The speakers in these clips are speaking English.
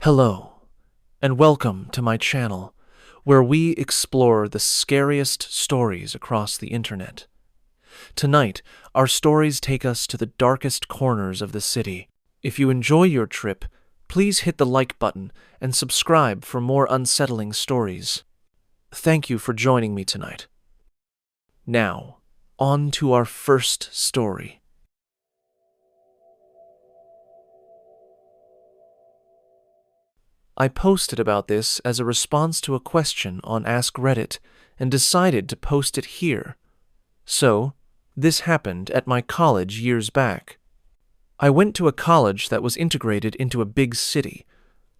Hello, and welcome to my channel, where we explore the scariest stories across the internet. Tonight, our stories take us to the darkest corners of the city. If you enjoy your trip, please hit the like button and subscribe for more unsettling stories. Thank you for joining me tonight. Now, on to our first story. I posted about this as a response to a question on Ask Reddit and decided to post it here. So, this happened at my college years back. I went to a college that was integrated into a big city.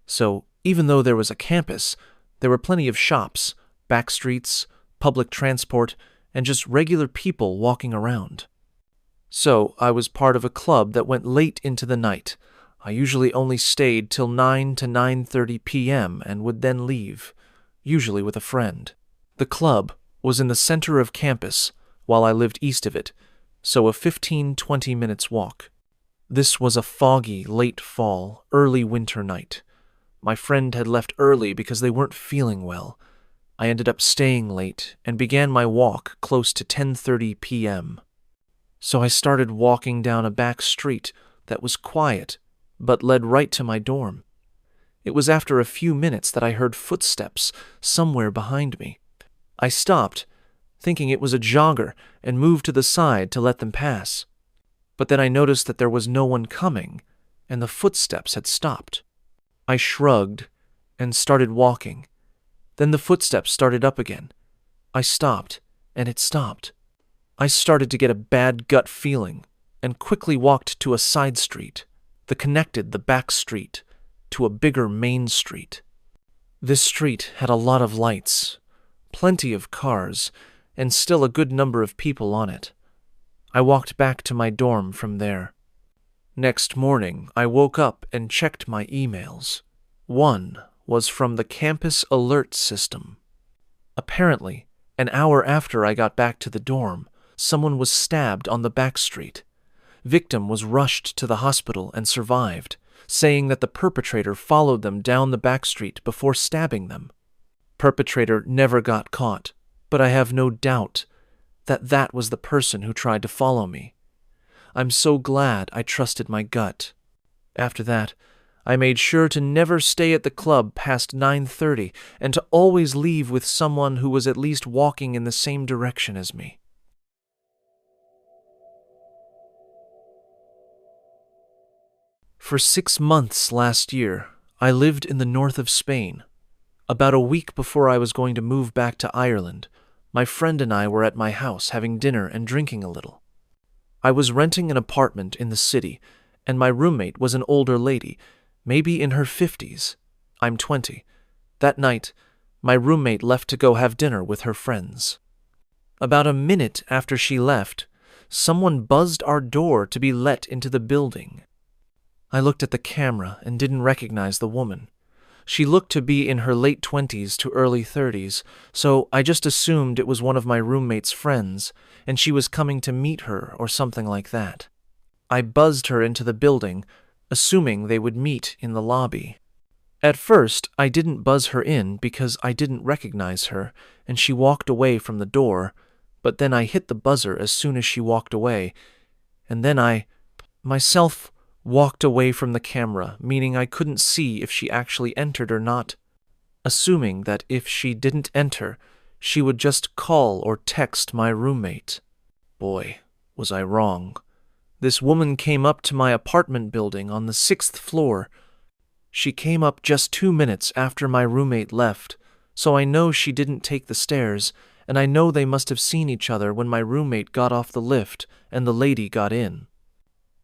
So, even though there was a campus, there were plenty of shops, back streets, public transport, and just regular people walking around. So, I was part of a club that went late into the night. I usually only stayed till 9 to 9:30 p.m. and would then leave, usually with a friend. The club was in the center of campus, while I lived east of it, so a 15-20 minutes walk. This was a foggy, late fall, early winter night. My friend had left early because they weren't feeling well. I ended up staying late and began my walk close to 10:30 p.m. So I started walking down a back street that was quiet but led right to my dorm. It was after a few minutes that I heard footsteps somewhere behind me. I stopped, thinking it was a jogger, and moved to the side to let them pass. But then I noticed that there was no one coming, and the footsteps had stopped. I shrugged and started walking. Then the footsteps started up again. I stopped, and it stopped. I started to get a bad gut feeling, and quickly walked to a side street that connected the back street to a bigger main street. This street had a lot of lights, plenty of cars, and still a good number of people on it. I walked back to my dorm from there. Next morning, I woke up and checked my emails. One was from the campus alert system. Apparently, an hour after I got back to the dorm, someone was stabbed on the back street. Victim was rushed to the hospital and survived, saying that the perpetrator followed them down the back street before stabbing them. Perpetrator never got caught, but I have no doubt that that was the person who tried to follow me. I'm so glad I trusted my gut. After that, I made sure to never stay at the club past 9:30 and to always leave with someone who was at least walking in the same direction as me. For 6 months last year, I lived in the north of Spain. About a week before I was going to move back to Ireland, my friend and I were at my house having dinner and drinking a little. I was renting an apartment in the city, and my roommate was an older lady, maybe in her 50s. I'm 20. That night, my roommate left to go have dinner with her friends. About a minute after she left, someone buzzed our door to be let into the building. I looked at the camera and didn't recognize the woman. She looked to be in her late 20s to early 30s, so I just assumed it was one of my roommate's friends, and she was coming to meet her or something like that. I buzzed her into the building, assuming they would meet in the lobby. At first, I didn't buzz her in because I didn't recognize her, and she walked away from the door, but then I hit the buzzer as soon as she walked away, and then I, myself, walked away from the camera, meaning I couldn't see if she actually entered or not, assuming that if she didn't enter, she would just call or text my roommate. Boy, was I wrong. This woman came up to my apartment building on the 6th floor. She came up just 2 minutes after my roommate left, so I know she didn't take the stairs, and I know they must have seen each other when my roommate got off the lift and the lady got in.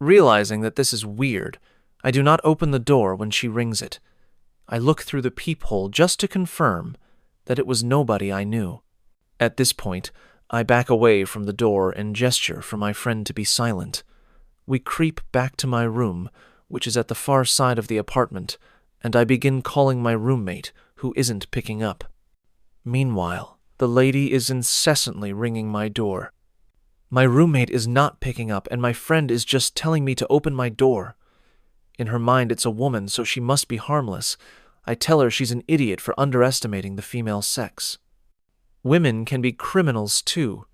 Realizing that this is weird, I do not open the door when she rings it. I look through the peephole just to confirm that it was nobody I knew. At this point, I back away from the door and gesture for my friend to be silent. We creep back to my room, which is at the far side of the apartment, and I begin calling my roommate, who isn't picking up. Meanwhile, the lady is incessantly ringing my door. My roommate is not picking up, and my friend is just telling me to open my door. In her mind, it's a woman, so she must be harmless. I tell her she's an idiot for underestimating the female sex. Women can be criminals too.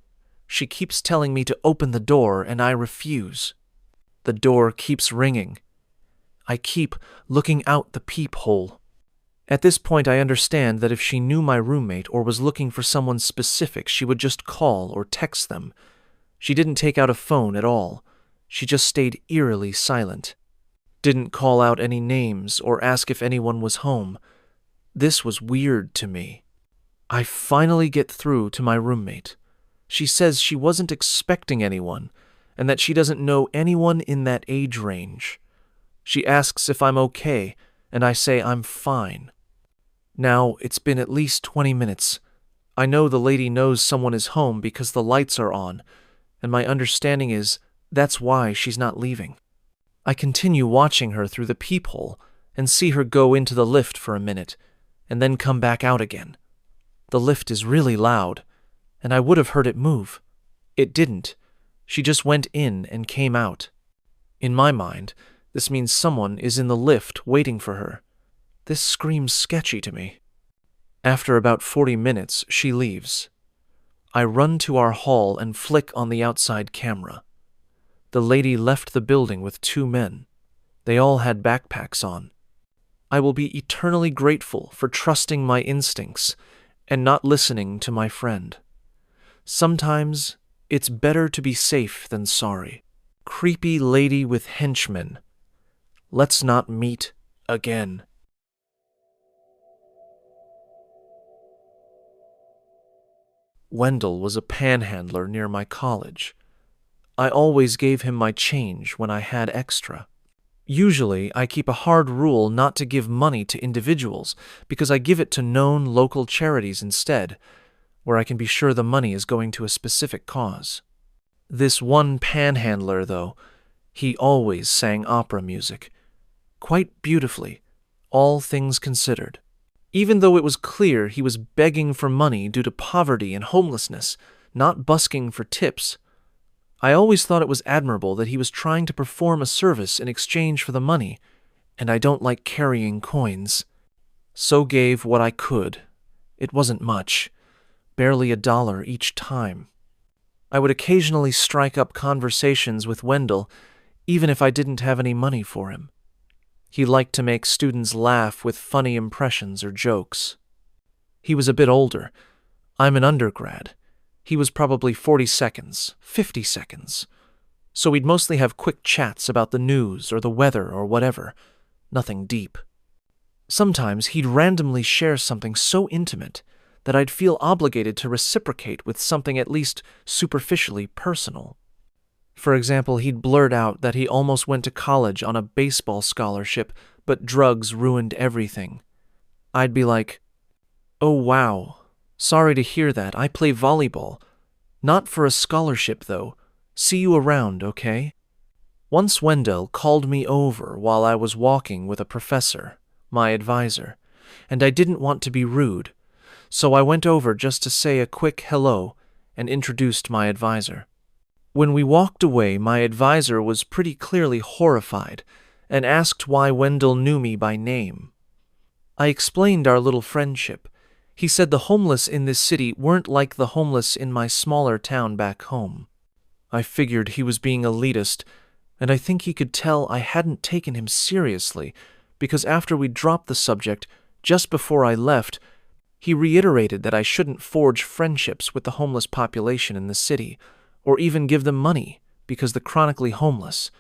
She keeps telling me to open the door, and I refuse. The door keeps ringing. I keep looking out the peephole. At this point, I understand that if she knew my roommate or was looking for someone specific, she would just call or text them. She didn't take out a phone at all. She just stayed eerily silent. Didn't call out any names or ask if anyone was home. This was weird to me. I finally get through to my roommate. She says she wasn't expecting anyone and that she doesn't know anyone in that age range. She asks if I'm okay, and I say I'm fine. Now, it's been at least 20 minutes. I know the lady knows someone is home because the lights are on, and my understanding is that's why she's not leaving. I continue watching her through the peephole and see her go into the lift for a minute, and then come back out again. The lift is really loud, and I would have heard it move. It didn't. She just went in and came out. In my mind, this means someone is in the lift waiting for her. This screams sketchy to me. After about 40 minutes, she leaves. I run to our hall and flick on the outside camera. The lady left the building with 2 men. They all had backpacks on. I will be eternally grateful for trusting my instincts and not listening to my friend. Sometimes it's better to be safe than sorry. Creepy lady with henchmen. Let's not meet again. Wendell was a panhandler near my college. I always gave him my change when I had extra. Usually, I keep a hard rule not to give money to individuals because I give it to known local charities instead, where I can be sure the money is going to a specific cause. This one panhandler, though, he always sang opera music. Quite beautifully, all things considered. Even though it was clear he was begging for money due to poverty and homelessness, not busking for tips, I always thought it was admirable that he was trying to perform a service in exchange for the money, and I don't like carrying coins. So gave what I could. It wasn't much, barely $1 each time. I would occasionally strike up conversations with Wendell, even if I didn't have any money for him. He liked to make students laugh with funny impressions or jokes. He was a bit older. I'm an undergrad. He was probably 40 seconds, 50 seconds. So we'd mostly have quick chats about the news or the weather or whatever. Nothing deep. Sometimes he'd randomly share something so intimate that I'd feel obligated to reciprocate with something at least superficially personal. For example, he'd blurt out that he almost went to college on a baseball scholarship, but drugs ruined everything. I'd be like, "Oh wow, sorry to hear that. I play volleyball. Not for a scholarship, though. See you around, okay?" Once Wendell called me over while I was walking with a professor, my advisor, and I didn't want to be rude, so I went over just to say a quick hello and introduced my advisor. When we walked away, my advisor was pretty clearly horrified and asked why Wendell knew me by name. I explained our little friendship. He said the homeless in this city weren't like the homeless in my smaller town back home. I figured he was being elitist, and I think he could tell I hadn't taken him seriously, because after we dropped the subject, just before I left, he reiterated that I shouldn't forge friendships with the homeless population in the city, or even give them money, because the chronically homeless,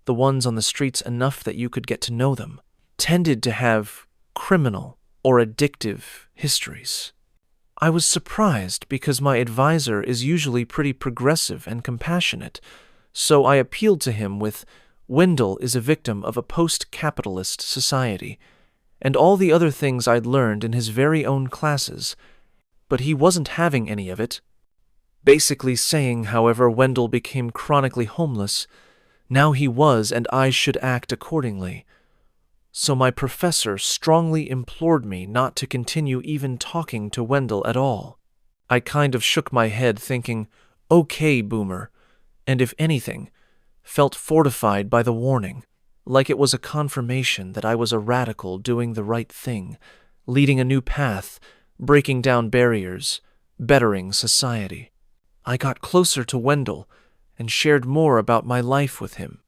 the ones on the streets enough that you could get to know them, tended to have criminal or addictive histories. I was surprised because my advisor is usually pretty progressive and compassionate, so I appealed to him with, Wendell is a victim of a post-capitalist society, and all the other things I'd learned in his very own classes, but he wasn't having any of it. Basically saying, however, Wendell became chronically homeless. Now he was, and I should act accordingly. So my professor strongly implored me not to continue even talking to Wendell at all. I kind of shook my head thinking, okay, boomer, and if anything, felt fortified by the warning. like it was a confirmation that I was a radical doing the right thing, leading a new path, breaking down barriers, bettering society. I got closer to Wendell and shared more about my life with him.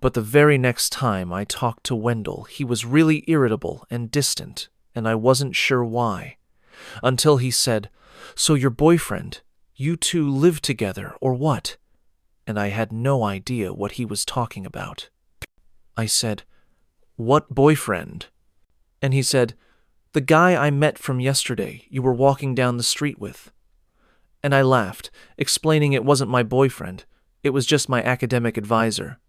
But the very next time I talked to Wendell, he was really irritable and distant, and I wasn't sure why. Until he said, "So your boyfriend, you two live together, or what?" And I had no idea what he was talking about. I said, "What boyfriend?" And he said, "The guy I met from yesterday you were walking down the street with." And I laughed, explaining it wasn't my boyfriend, it was just my academic advisor.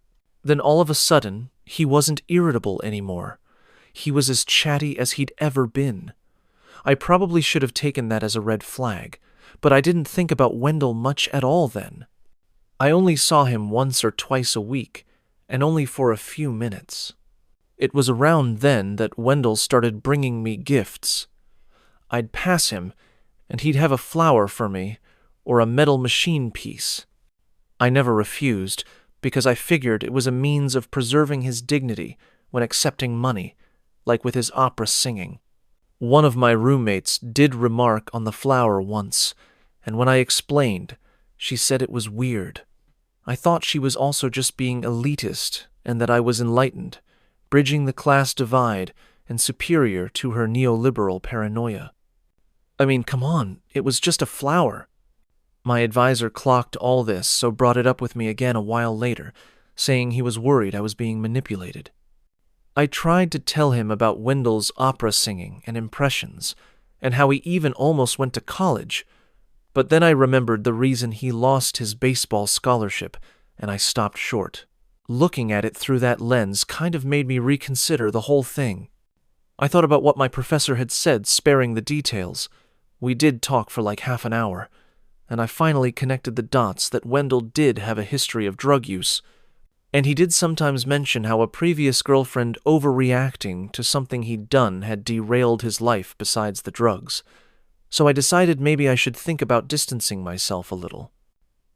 Then all of a sudden, he wasn't irritable anymore. He was as chatty as he'd ever been. I probably should have taken that as a red flag, but I didn't think about Wendell much at all then. I only saw him once or twice a week, and only for a few minutes. It was around then that Wendell started bringing me gifts. I'd pass him, and he'd have a flower for me, or a metal machine piece. I never refused, because I figured it was a means of preserving his dignity when accepting money, like with his opera singing. One of my roommates did remark on the flower once, and when I explained, she said it was weird. I thought she was also just being elitist and that I was enlightened, bridging the class divide and superior to her neoliberal paranoia. I mean, come on, it was just a flower. My advisor clocked all this, so brought it up with me again a while later, saying he was worried I was being manipulated. I tried to tell him about Wendell's opera singing and impressions, and how he even almost went to college, but then I remembered the reason he lost his baseball scholarship, and I stopped short. Looking at it through that lens kind of made me reconsider the whole thing. I thought about what my professor had said, sparing the details. We did talk for like half an hour, and I finally connected the dots that Wendell did have a history of drug use, and he did sometimes mention how a previous girlfriend overreacting to something he'd done had derailed his life besides the drugs. So I decided maybe I should think about distancing myself a little.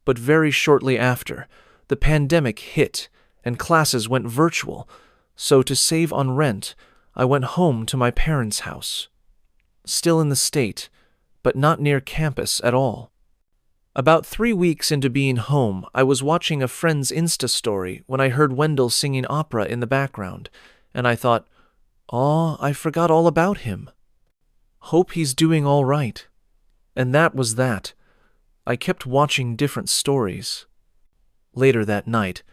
But very shortly after, the pandemic hit and classes went virtual, so to save on rent, I went home to my parents' house. Still in the state, but not near campus at all. About 3 weeks into being home, I was watching a friend's Insta story when I heard Wendell singing opera in the background, and I thought, "Aw, I forgot all about him. Hope he's doing all right." And that was that. I kept watching different stories. Later that night,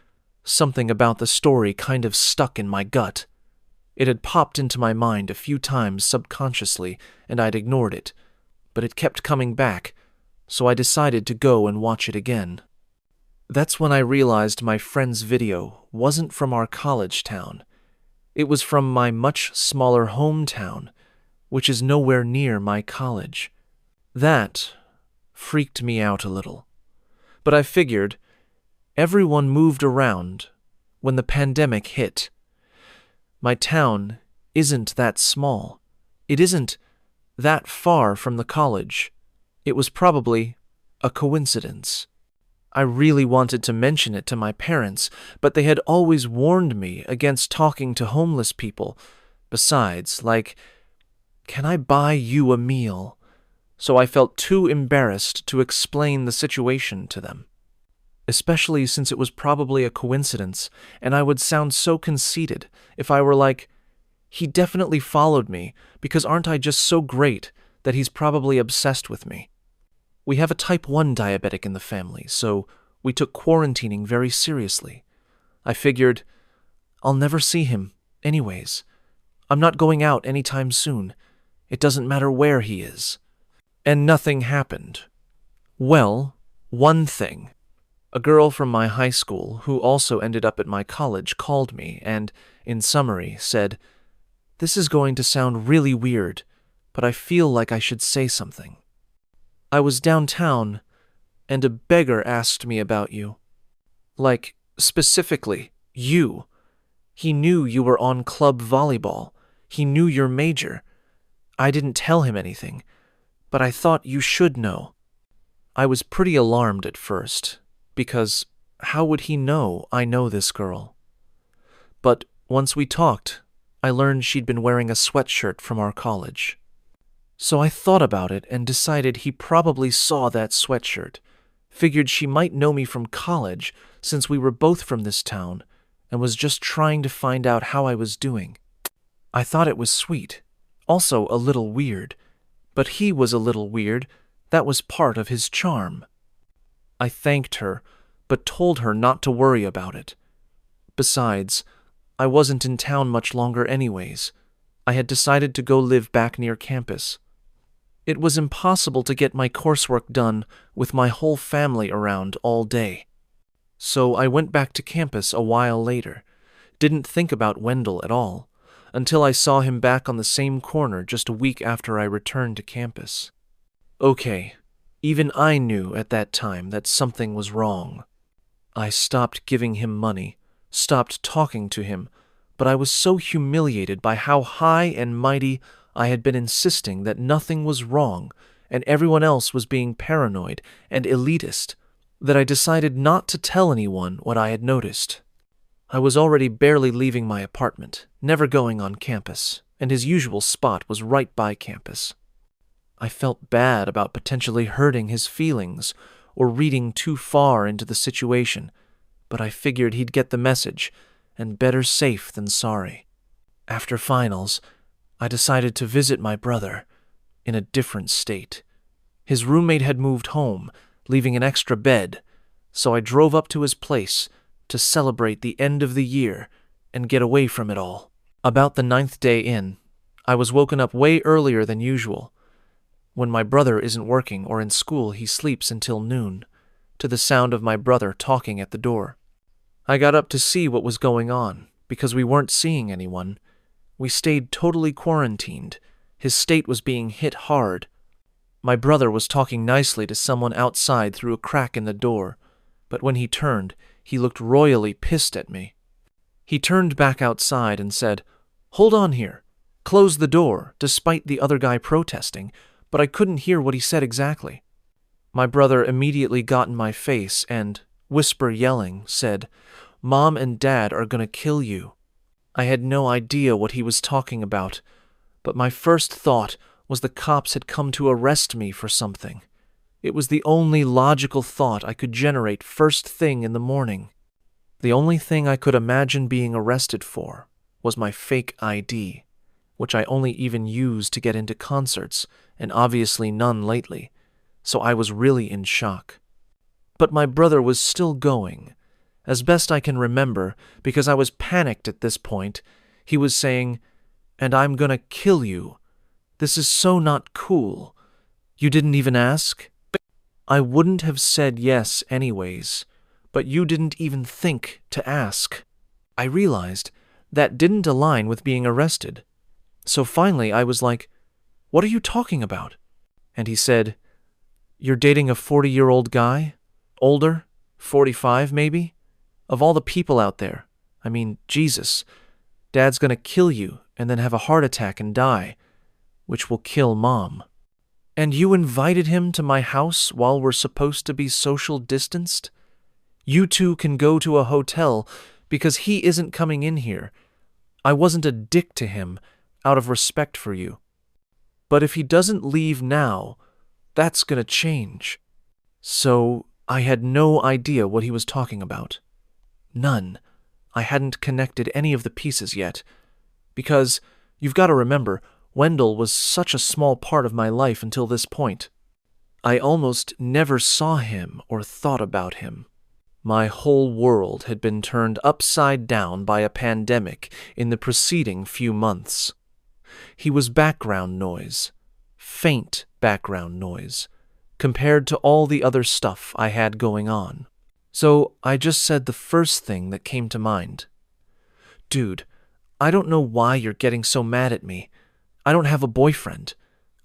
something about the story kind of stuck in my gut. It had popped into my mind a few times subconsciously, and I'd ignored it, but it kept coming back, so I decided to go and watch it again. That's when I realized my friend's video wasn't from our college town. It was from my much smaller hometown, which is nowhere near my college. That freaked me out a little. But I figured everyone moved around when the pandemic hit. My town isn't that small. It isn't that far from the college. It was probably a coincidence. I really wanted to mention it to my parents, but they had always warned me against talking to homeless people. Besides, like, "Can I buy you a meal?" So I felt too embarrassed to explain the situation to them. Especially since it was probably a coincidence, and I would sound so conceited if I were like, "He definitely followed me, because aren't I just so great that he's probably obsessed with me?" We have a type 1 diabetic in the family, so we took quarantining very seriously. I figured, I'll never see him, anyways. I'm not going out anytime soon. It doesn't matter where he is. And nothing happened. Well, one thing. A girl from my high school, who also ended up at my college, called me and, in summary, said, "This is going to sound really weird, but I feel like I should say something. I was downtown, and a beggar asked me about you. Like, specifically, you. He knew you were on club volleyball. He knew your major. I didn't tell him anything, but I thought you should know." I was pretty alarmed at first, because how would he know I know this girl? But once we talked, I learned she'd been wearing a sweatshirt from our college. So I thought about it and decided he probably saw that sweatshirt, figured she might know me from college since we were both from this town, and was just trying to find out how I was doing. I thought it was sweet, also a little weird, but he was a little weird. That was part of his charm. I thanked her, but told her not to worry about it. Besides, I wasn't in town much longer anyways. I had decided to go live back near campus. It was impossible to get my coursework done with my whole family around all day. So I went back to campus a while later, didn't think about Wendell at all, until I saw him back on the same corner just a week after I returned to campus. Okay, even I knew at that time that something was wrong. I stopped giving him money, stopped talking to him, but I was so humiliated by how high and mighty I had been insisting that nothing was wrong and everyone else was being paranoid and elitist that I decided not to tell anyone what I had noticed. I was already barely leaving my apartment, never going on campus, and his usual spot was right by campus. I felt bad about potentially hurting his feelings or reading too far into the situation, but I figured he'd get the message, and better safe than sorry. After finals, I decided to visit my brother in a different state. His roommate had moved home, leaving an extra bed, so I drove up to his place to celebrate the end of the year and get away from it all. About the 9th day in, I was woken up way earlier than usual. When my brother isn't working or in school, he sleeps until noon, to the sound of my brother talking at the door. I got up to see what was going on, because we weren't seeing anyone. We stayed totally quarantined. His state was being hit hard. My brother was talking nicely to someone outside through a crack in the door, but when he turned, he looked royally pissed at me. He turned back outside and said, "Hold on here. Close the door," despite the other guy protesting, but I couldn't hear what he said exactly. My brother immediately got in my face and, whisper yelling, said, "Mom and Dad are gonna kill you." I had no idea what he was talking about, but my first thought was the cops had come to arrest me for something. It was the only logical thought I could generate first thing in the morning. The only thing I could imagine being arrested for was my fake ID, which I only even used to get into concerts, and obviously none lately, so I was really in shock. But my brother was still going. As best I can remember, because I was panicked at this point, he was saying, "And I'm gonna kill you. This is so not cool. You didn't even ask?" I wouldn't have said yes anyways, but you didn't even think to ask. I realized that didn't align with being arrested. So finally I was like, "What are you talking about?" And he said, "You're dating a 40-year-old guy? Older? 45 maybe? Of all the people out there, I mean, Jesus, Dad's gonna kill you and then have a heart attack and die, which will kill Mom. And you invited him to my house while we're supposed to be social distanced? You two can go to a hotel because he isn't coming in here. I wasn't a dick to him out of respect for you. But if he doesn't leave now, that's gonna change." So I had no idea what he was talking about. None. I hadn't connected any of the pieces yet. Because, you've got to remember, Wendell was such a small part of my life until this point. I almost never saw him or thought about him. My whole world had been turned upside down by a pandemic in the preceding few months. He was background noise, faint background noise, compared to all the other stuff I had going on. So I just said the first thing that came to mind. "Dude, I don't know why you're getting so mad at me. I don't have a boyfriend.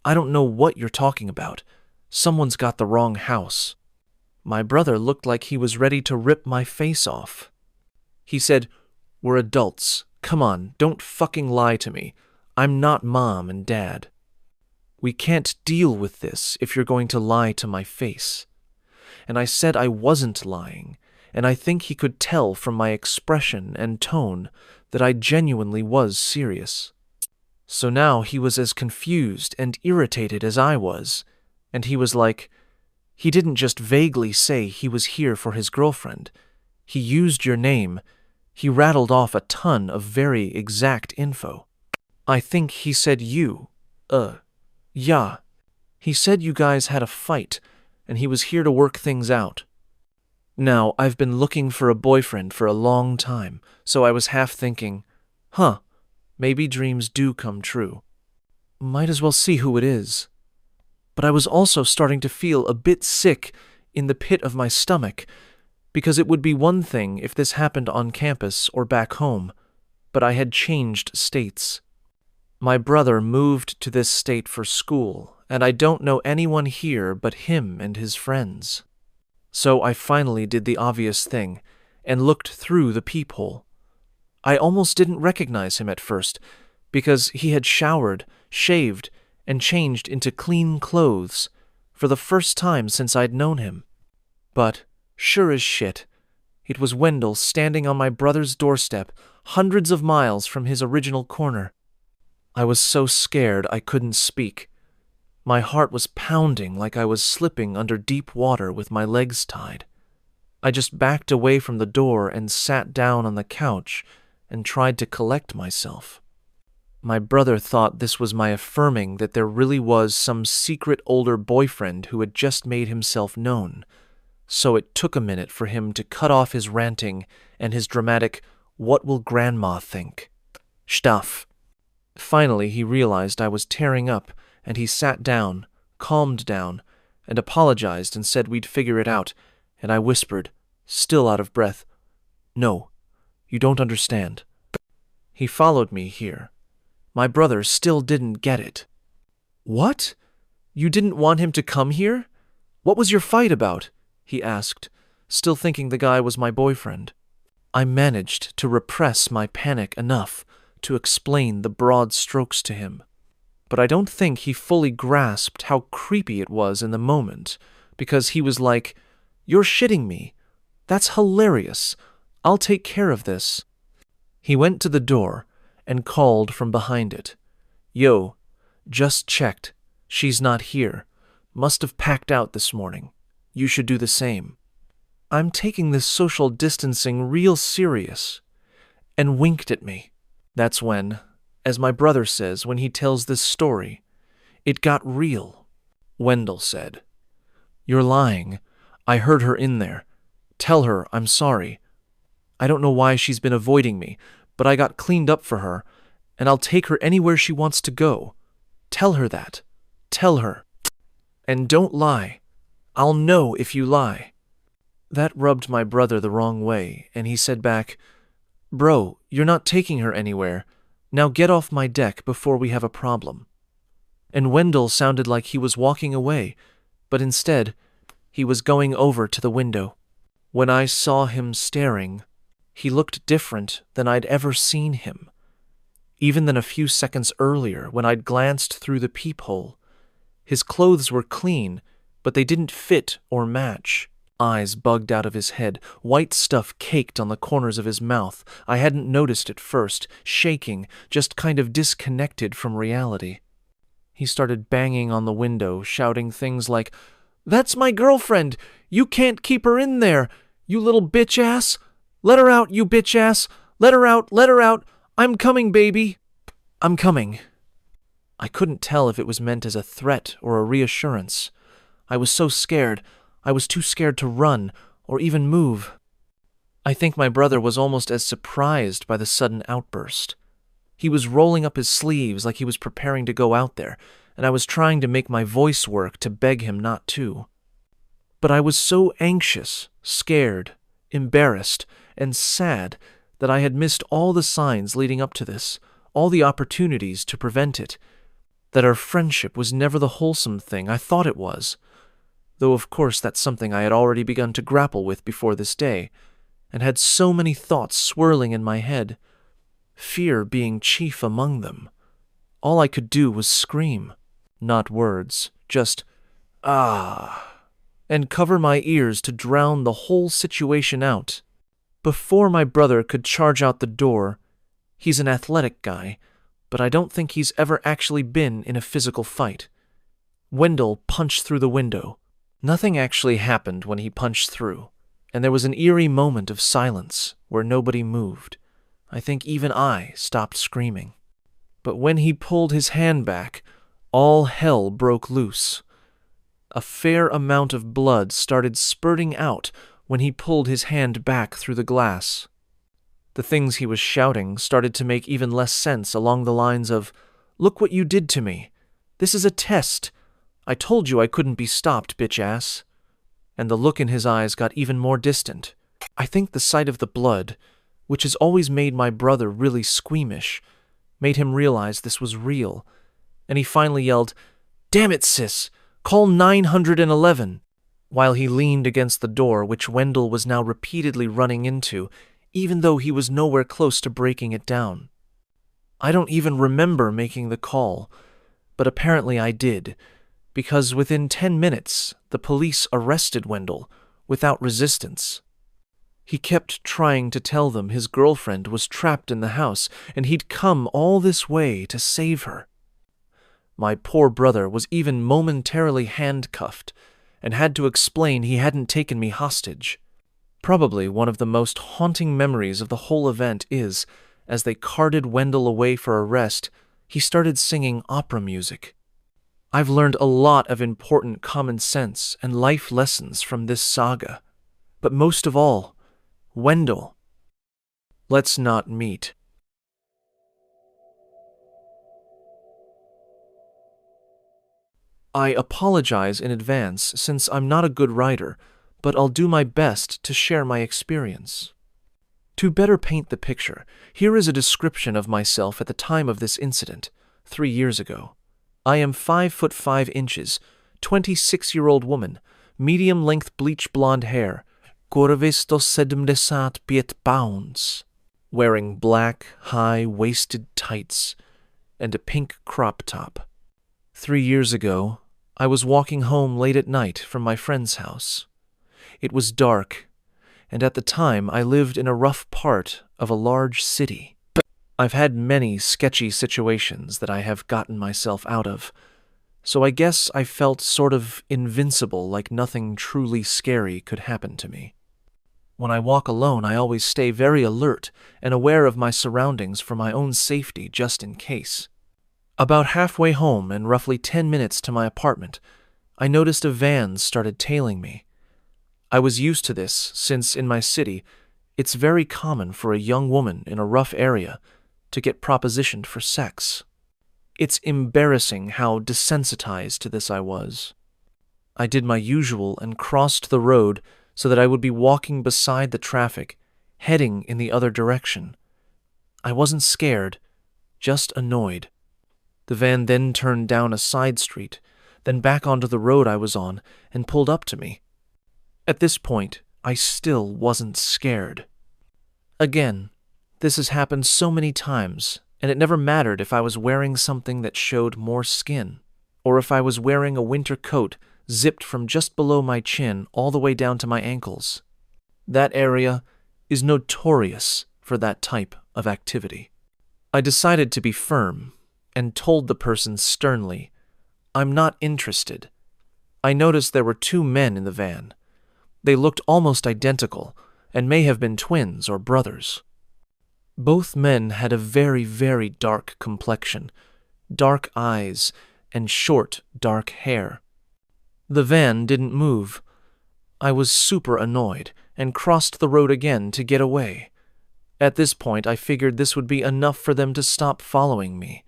I don't know what you're talking about. Someone's got the wrong house." My brother looked like he was ready to rip my face off. He said, "We're adults. Come on, don't fucking lie to me. I'm not Mom and Dad. We can't deal with this if you're going to lie to my face." And I said I wasn't lying, and I think he could tell from my expression and tone that I genuinely was serious. So now he was as confused and irritated as I was, and he was like, he didn't just vaguely say he was here for his girlfriend. He used your name. He rattled off a ton of very exact info. I think he said you. Yeah. He said you guys had a fight, and he was here to work things out. Now, I've been looking for a boyfriend for a long time, so I was half thinking, maybe dreams do come true. Might as well see who it is. But I was also starting to feel a bit sick in the pit of my stomach, because it would be one thing if this happened on campus or back home, but I had changed states. My brother moved to this state for school, and I don't know anyone here but him and his friends. So I finally did the obvious thing and looked through the peephole. I almost didn't recognize him at first, because he had showered, shaved, and changed into clean clothes for the first time since I'd known him. But, sure as shit, it was Wendell standing on my brother's doorstep, hundreds of miles from his original corner. I was so scared I couldn't speak. My heart was pounding like I was slipping under deep water with my legs tied. I just backed away from the door and sat down on the couch and tried to collect myself. My brother thought this was my affirming that there really was some secret older boyfriend who had just made himself known, so it took a minute for him to cut off his ranting and his dramatic, "What will Grandma think?" stuff. Finally, he realized I was tearing up, and he sat down, calmed down, and apologized and said we'd figure it out, and I whispered, still out of breath, "No, you don't understand." He followed me here. My brother still didn't get it. "What? You didn't want him to come here? What was your fight about?" he asked, still thinking the guy was my boyfriend. I managed to repress my panic enough to explain the broad strokes to him. But I don't think he fully grasped how creepy it was in the moment, because he was like, "You're shitting me. That's hilarious. I'll take care of this." He went to the door and called from behind it. "Yo, just checked. She's not here. Must have packed out this morning. You should do the same." I'm taking this social distancing real serious, and winked at me. That's when, as my brother says when he tells this story, it got real. Wendell said, "You're lying. I heard her in there. Tell her I'm sorry. I don't know why she's been avoiding me, but I got cleaned up for her, and I'll take her anywhere she wants to go. Tell her that. Tell her. And don't lie. I'll know if you lie." That rubbed my brother the wrong way, and he said back, "Bro, you're not taking her anywhere. Now get off my deck before we have a problem." And Wendell sounded like he was walking away, but instead, he was going over to the window. When I saw him staring, he looked different than I'd ever seen him, even than a few seconds earlier when I'd glanced through the peephole. His clothes were clean, but they didn't fit or match. Eyes bugged out of his head, white stuff caked on the corners of his mouth. I hadn't noticed at first, shaking, just kind of disconnected from reality. He started banging on the window, shouting things like, "That's my girlfriend! You can't keep her in there! You little bitch ass! Let her out, you bitch ass! Let her out! Let her out! I'm coming, baby! I'm coming!" I couldn't tell if it was meant as a threat or a reassurance. I was so scared. I was too scared to run or even move. I think my brother was almost as surprised by the sudden outburst. He was rolling up his sleeves like he was preparing to go out there, and I was trying to make my voice work to beg him not to. But I was so anxious, scared, embarrassed, and sad that I had missed all the signs leading up to this, all the opportunities to prevent it, that our friendship was never the wholesome thing I thought it was. Though of course that's something I had already begun to grapple with before this day, and had so many thoughts swirling in my head, fear being chief among them. All I could do was scream, not words, just, "Ah," and cover my ears to drown the whole situation out. Before my brother could charge out the door, He's an athletic guy, but I don't think he's ever actually been in a physical fight. Wendell punched through the window. Nothing actually happened when he punched through, and there was an eerie moment of silence where nobody moved. I think even I stopped screaming. But when he pulled his hand back, all hell broke loose. A fair amount of blood started spurting out when he pulled his hand back through the glass. The things he was shouting started to make even less sense along the lines of, "Look what you did to me. This is a test. I told you I couldn't be stopped, bitch ass." And the look in his eyes got even more distant. I think the sight of the blood, which has always made my brother really squeamish, made him realize this was real, and he finally yelled, "Damn it, sis! Call 911!" while he leaned against the door which Wendell was now repeatedly running into, even though he was nowhere close to breaking it down. I don't even remember making the call, but apparently I did, because within 10 minutes the police arrested Wendell without resistance. He kept trying to tell them his girlfriend was trapped in the house and he'd come all this way to save her. My poor brother was even momentarily handcuffed and had to explain he hadn't taken me hostage. Probably one of the most haunting memories of the whole event is, as they carted Wendell away for arrest, he started singing opera music. I've learned a lot of important common sense and life lessons from this saga, but most of all, Wendell. Let's not meet. I apologize in advance since I'm not a good writer, but I'll do my best to share my experience. To better paint the picture, here is a description of myself at the time of this incident, 3 years ago. I am 5'5", 26-year-old woman, medium-length bleach blonde hair, 75 pounds, wearing black, high-waisted tights and a pink crop top. 3 years ago, I was walking home late at night from my friend's house. It was dark, and at the time I lived in a rough part of a large city. I've had many sketchy situations that I have gotten myself out of, so I guess I felt sort of invincible, like nothing truly scary could happen to me. When I walk alone, I always stay very alert and aware of my surroundings for my own safety just in case. About halfway home and roughly 10 minutes to my apartment, I noticed a van started tailing me. I was used to this since in my city, it's very common for a young woman in a rough area to get propositioned for sex. It's embarrassing how desensitized to this I was. I did my usual and crossed the road so that I would be walking beside the traffic, heading in the other direction. I wasn't scared, just annoyed. The van then turned down a side street, then back onto the road I was on, and pulled up to me. At this point, I still wasn't scared. Again, this has happened so many times, and it never mattered if I was wearing something that showed more skin, or if I was wearing a winter coat zipped from just below my chin all the way down to my ankles. That area is notorious for that type of activity. I decided to be firm and told the person sternly, "I'm not interested." I noticed there were 2 men in the van. They looked almost identical and may have been twins or brothers. Both men had a very, very dark complexion, dark eyes, and short, dark hair. The van didn't move. I was super annoyed and crossed the road again to get away. At this point, I figured this would be enough for them to stop following me.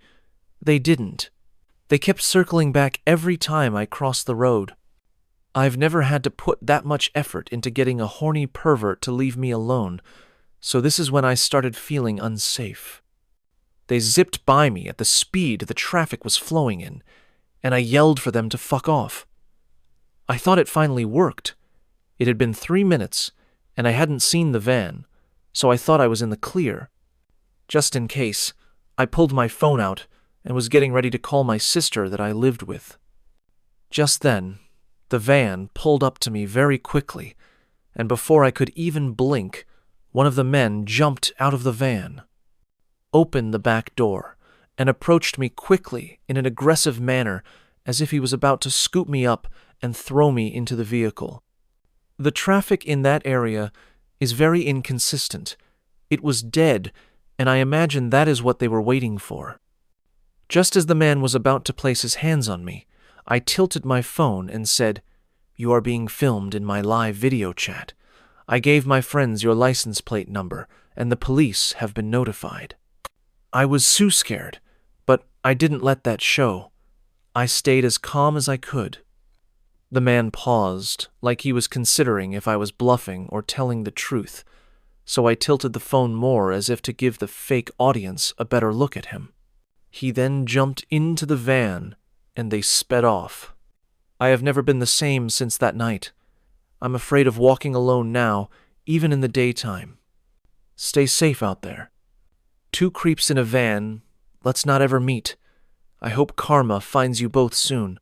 They didn't. They kept circling back every time I crossed the road. I've never had to put that much effort into getting a horny pervert to leave me alone, so this is when I started feeling unsafe. They zipped by me at the speed the traffic was flowing in, and I yelled for them to fuck off. I thought it finally worked. It had been 3 minutes, and I hadn't seen the van, so I thought I was in the clear. Just in case, I pulled my phone out and was getting ready to call my sister that I lived with. Just then, the van pulled up to me very quickly, and before I could even blink, one of the men jumped out of the van. opened the back door and approached me quickly in an aggressive manner as if he was about to scoop me up and throw me into the vehicle. The traffic in that area is very inconsistent. It was dead, and I imagine that is what they were waiting for. Just as the man was about to place his hands on me, I tilted my phone and said, "You are being filmed in my live video chat. I gave my friends your license plate number, and the police have been notified." I was so scared, but I didn't let that show. I stayed as calm as I could. The man paused, like he was considering if I was bluffing or telling the truth, so I tilted the phone more as if to give the fake audience a better look at him. He then jumped into the van, and they sped off. I have never been the same since that night. I'm afraid of walking alone now, even in the daytime. Stay safe out there. Two creeps in a van, let's not ever meet. I hope karma finds you both soon.